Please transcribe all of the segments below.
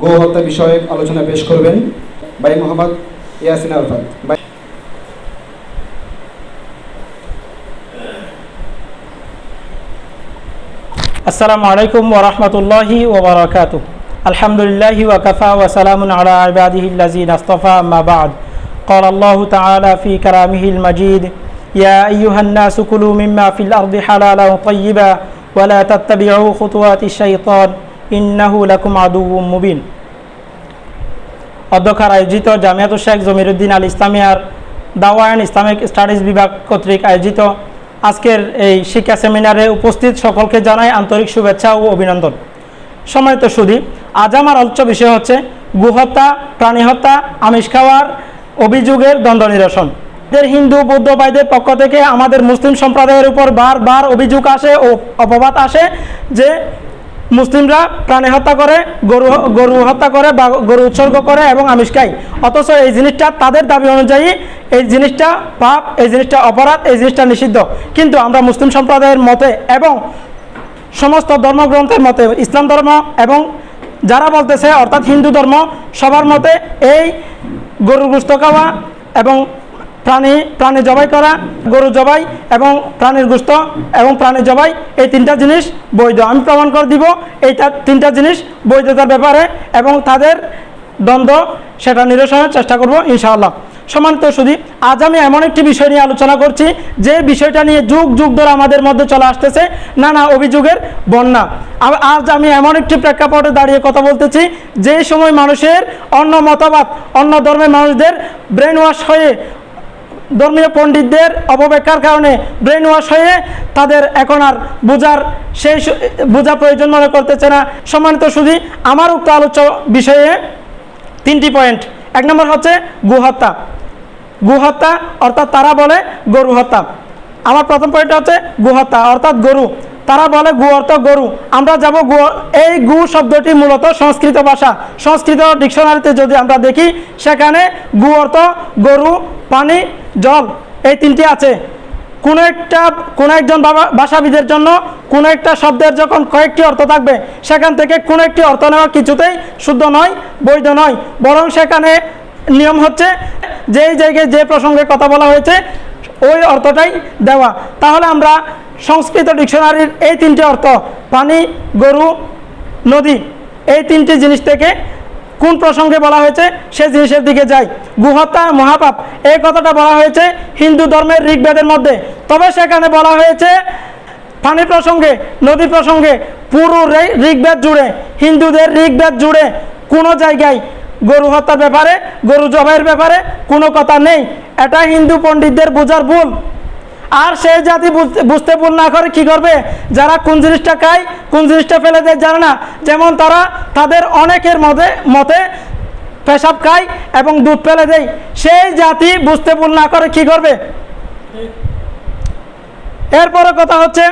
গো হত্যা বিষয়ক আলোচনা পেশ করবেন ভাই মোহাম্মদ ইয়াসিন আরাফাত। আসসালামু আলাইকুম ওয়া রাহমাতুল্লাহি ওয়া বারাকাতুহু। আলহামদুলিল্লাহি ওয়া কাফা ওয়া সালামুন আলা ইবাদিহিল্লাযিনা ইসতাফা আম্মা বা'দ। ক্বালা আল্লাহু তাআলা ফি কালামিহিল মাজিদ, ইয়া আইয়ুহান নাসু কুলু মিম্মা ফিল আরদি হালালান তাইয়্যিবা ওয়া লা তাত্তাবি'উ খুতুওয়াতিশ শাইতান ইন্নাহু লাকুম আদুউম মুবিন। অধ্যক্ষার আয়োজিত জামিয়াতুল শেখ জমিরুদ্দিন আল ইসলামিয়ার দাওয়া এন্ড ইসলামিক স্টাডিজ বিভাগ কর্তৃক আয়োজিত আজকের এই শিক্ষা সেমিনারে উপস্থিত সকলকে জানাই আন্তরিক শুভেচ্ছা ও অভিনন্দন। সম্মানিত সুধী, আজ আমার আলোচ্য বিষয় হচ্ছে গোহত্যা, প্রাণী হত্যা, আমিষ খাওয়ার অভিযোগের দ্বন্দ্ব নিরসন। হিন্দু বৌদ্ধ ভাইদের পক্ষ থেকে আমাদের মুসলিম সম্প্রদায়ের উপর বারবার অভিযোগ আসে ও অপবাদ আসে যে মুসলিমরা প্রাণী হত্যা করে, গরু হত্যা করে বা গরু উৎসর্গ করে এবং আমিষ খায়। অথচ এই জিনিসটা তাদের দাবি অনুযায়ী এই জিনিসটা পাপ, এই জিনিসটা অপরাধ, এই জিনিসটা নিষিদ্ধ। কিন্তু আমরা মুসলিম সম্প্রদায়ের মতে এবং সমস্ত ধর্মগ্রন্থের মতে, ইসলাম ধর্ম এবং যারা বলতেছে অর্থাৎ হিন্দু ধর্ম, সবার মতে এই গরুর গোশত খাওয়া এবং প্রাণী জবাই করা, গরু জবাই এবং প্রাণীর গোশত এবং প্রাণী জবাই, এই তিনটা জিনিস বৈধ। আমি প্রমাণ করে দিব এই তিনটা জিনিস বৈধতার ব্যাপারে এবং তাদের দ্বন্দ্ব সেটা নিরসনের চেষ্টা করব ইনশাআল্লাহ। সম্মানিত সুধী, আজ আমি এমন একটি বিষয় নিয়ে আলোচনা করছি যে বিষয়টা নিয়ে যুগ যুগ ধরে আমাদের মধ্যে চলে আসতেছে নানা অভিযোগের বন্যা। আজ আমি এমন একটি প্রেক্ষাপটে দাঁড়িয়ে কথা বলতেছি যে সময় মানুষের অন্য মতবাদ, অন্য ধর্মের মানুষদের ব্রেন ওয়াশ হয়ে, ধর্মীয় পণ্ডিতদের অপব্যাখ্যার কারণে ব্রেন ওয়াশ হয়ে তাদের এখন আর বোঝা প্রয়োজন মনে করতেছে না। সম্মানিত সুধী, আমার উক্ত আলোচ্য বিষয়ে তিনটি পয়েন্ট। এক নম্বর হচ্ছে গোহত্যা। গোহত্যা অর্থাৎ তারা বলে গরু হত্যা। আমার প্রথম পয়েন্ট হচ্ছে গোহত্যা অর্থাৎ গরু। তারা বলে গু অর্থ গরু। আমরা যাব এই গু শব্দটি মূলত সংস্কৃত ভাষা। সংস্কৃত ডিকশনারিতে যদি আমরা দেখি সেখানে গু অর্থ গরু, পানি, জল, এই তিনটি আছে। কোনো একজন ভাষাবিদের জন্য কোনো একটা শব্দের যখন কয়েকটি অর্থ থাকবে সেখান থেকে কোনো একটি অর্থ নেওয়া কিছুতেই শুদ্ধ নয়, বৈধ নয়। বরং সেখানে নিয়ম হচ্ছে যেই জায়গায় যে প্রসঙ্গে কথা বলা হয়েছে ওই অর্থটাই দেওয়া। তাহলে আমরা সংস্কৃত ডিকশনারির এই তিনটি অর্থ, পানি, গরু, নদী, এই তিনটি জিনিস থেকে কোন প্রসঙ্গে বলা হয়েছে সেই জিনিসের দিকে যাই। গোহত্যা মহাপাপ, এই কথাটা বলা হয়েছে হিন্দু ধর্মের ঋগ্বেদের মধ্যে। তবে সেখানে বলা হয়েছে পানি প্রসঙ্গে, নদী প্রসঙ্গে, পুরো ঋগ্বেদ জুড়ে, হিন্দুদের ঋগ্বেদ জুড়ে কোনো জায়গায় গরু হত্যার ব্যাপারে, গরু জবাইয়ের ব্যাপারে কোনো কথা নেই। এটা হিন্দু পণ্ডিতদের বোঝার ভুল। আর সেই জাতি বুঝতে ভুল না করে কি করবে, যারা কোন জিনিসটা খায় কোন জিনিসটা ফেলে দেয় জানে না। যেমন তারা তাদের অনেকের মতে পেশাব খায় এবং দুধ ফেলে দেয়। সেই জাতি বুঝতে ভুল না করে কি করবে। এরপরে কথা হচ্ছে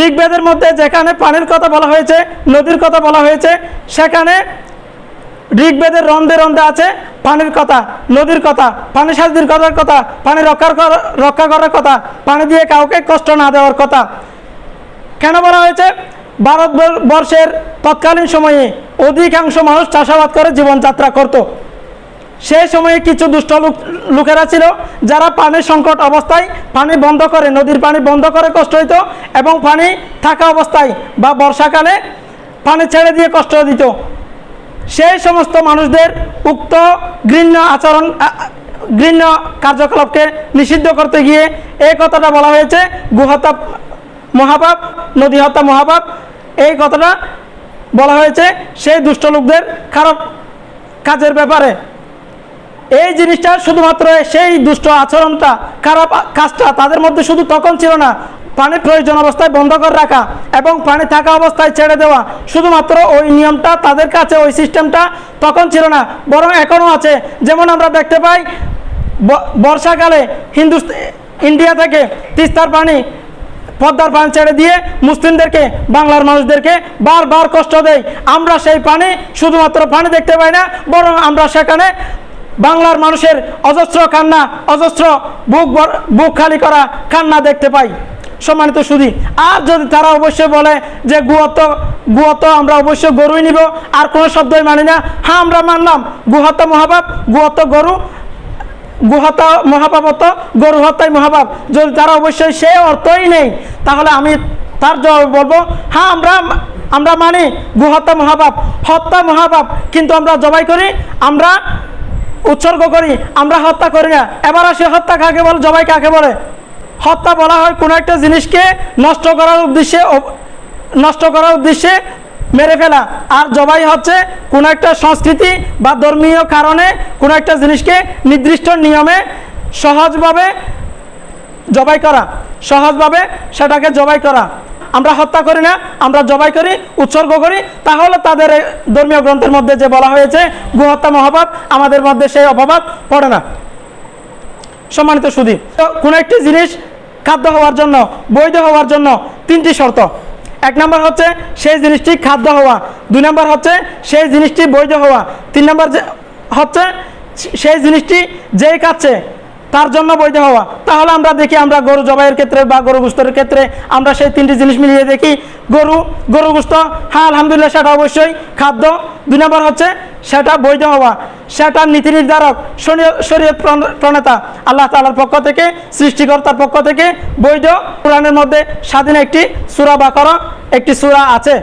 ঋগ্বেদের মধ্যে যেখানে পানির কথা বলা হয়েছে, নদীর কথা বলা হয়েছে, সেখানে ঋগ্বেদের রন্ধে রন্ধে আছে পানির কথা, নদীর কথা, পানি সাজির করার কথা, পানি রক্ষা করার কথা, পানি দিয়ে কাউকে কষ্ট না দেওয়ার কথা। কেন বলা হয়েছে? ভারতবর্ষের তৎকালীন সময়ে অধিকাংশ মানুষ চাষাবাদ করে জীবনযাত্রা করত। সেই সময়ে কিছু দুষ্ট লোকেরা ছিল যারা পানির সংকট অবস্থায় পানি বন্ধ করে, নদীর পানি বন্ধ করে কষ্ট হইতো এবং পানি থাকা অবস্থায় বা বর্ষাকালে পানি ছেড়ে দিয়ে কষ্ট দিত। সেই সমস্ত মানুষদের উক্ত ঘৃণ্য কার্যকলাপকে নিষিদ্ধ করতে গিয়ে এই কথাটা বলা হয়েছে গোহত্যা মহাপাপ, নদী হত্যা মহাপাপ। এই কথাটা বলা হয়েছে সেই দুষ্ট লোকদের খারাপ কাজের ব্যাপারে। এই জিনিসটা শুধুমাত্র সেই দুষ্ট আচরণটা, খারাপ কাজটা তাদের মধ্যে শুধু তখন ছিল না, পানি প্রয়োজন অবস্থায় বন্ধ করে রাখা এবং পানি থাকা অবস্থায় ছেড়ে দেওয়া, শুধুমাত্র ওই নিয়মটা তাদের কাছে, ওই সিস্টেমটা তখন ছিল না, বরং এখনও আছে। যেমন আমরা দেখতে পাই বর্ষাকালে ইন্ডিয়া থেকে তিস্তার পানি, পদ্মার পানি ছেড়ে দিয়ে মুসলিমদেরকে, বাংলার মানুষদেরকে বারবার কষ্ট দেয়। আমরা সেই পানি, শুধুমাত্র পানি দেখতে পাই না, বরং আমরা সেখানে বাংলার মানুষের অজস্র কান্না, অজস্র বুক খালি করা কান্না দেখতে পাই। সম্মানিত সুধী, আর যদি তারা অবশ্যই বলে যে গুহত্য আমরা অবশ্যই গরুই নিব, আর কোনো শব্দই মানি না, হ্যাঁ আমরা মানলাম গুহত্য মহাপাপ, গুহত্য গরু, গুহত্যা মহাপাপত্ব, গরু হত্যাই মহাপাপ, যদি তারা অবশ্যই সে অর্থই নেই, তাহলে আমি তার জবাব বলবো হ্যাঁ আমরা মানি গুহত্যা মহাপাপ, হত্যা মহাপাপ, কিন্তু আমরা জবাই করি, আমরা উৎসর্গ করি, আমরা হত্যা করি না। এবার আসি হত্যা কাকে বলে, জবাই কাকে বলে? হত্যা বলা হয় কোনো একটা জিনিসকে নষ্ট করার উদ্দেশ্যে মেরে ফেলা, আর জবাই হচ্ছে কোনো একটা সংস্কৃতি বা ধর্মীয় কারণে কোনো একটা জিনিসকে নির্দিষ্ট নিয়মে সহজভাবে জবাই করা, সহজভাবে সেটাকে জবাই করা। আমরা হত্যা করি না, আমরা জবাই করি, উৎসর্গ করি, তাহলে তাদের ধর্মীয় গ্রন্থের মধ্যে যে বলা হয়েছে গোহত্যা মহাপাপ, আমাদের মধ্যে সেই অপবাদ পড়ে না। সম্মানিত সুধী, কোনো একটি জিনিস খাদ্য হওয়ার জন্য, বৈধ হওয়ার জন্য 3টি শর্ত। 1 নম্বর হচ্ছে সেই জিনিসটি খাদ্য হওয়া, 2 নম্বর হচ্ছে সেই জিনিসটি বৈধ হওয়া, 3 নম্বর হচ্ছে সেই জিনিসটি যেই খাচ্ছে তার জন্য বৈধ হওয়া। তাহলে আমরা দেখি, আমরা গরু জবাইয়ের ক্ষেত্রে বা গরু গোস্তের ক্ষেত্রে আমরা সেই 3টি জিনিস মিলিয়ে দেখি। গরু গোস্ত, হ্যাঁ আলহামদুলিল্লাহ সেটা অবশ্যই খাদ্য। 2 নম্বর হচ্ছে সেটা বৈধ হওয়া, সেটা নীতি নির্ধারক, শরীয়ত প্রণেতা আল্লাহ তাআলার পক্ষ থেকে, সৃষ্টিকর্তার পক্ষ থেকে বৈধ। কোরআনের মধ্যে স্বাধীন একটি সূরা বাকারা একটি সূরা আছে,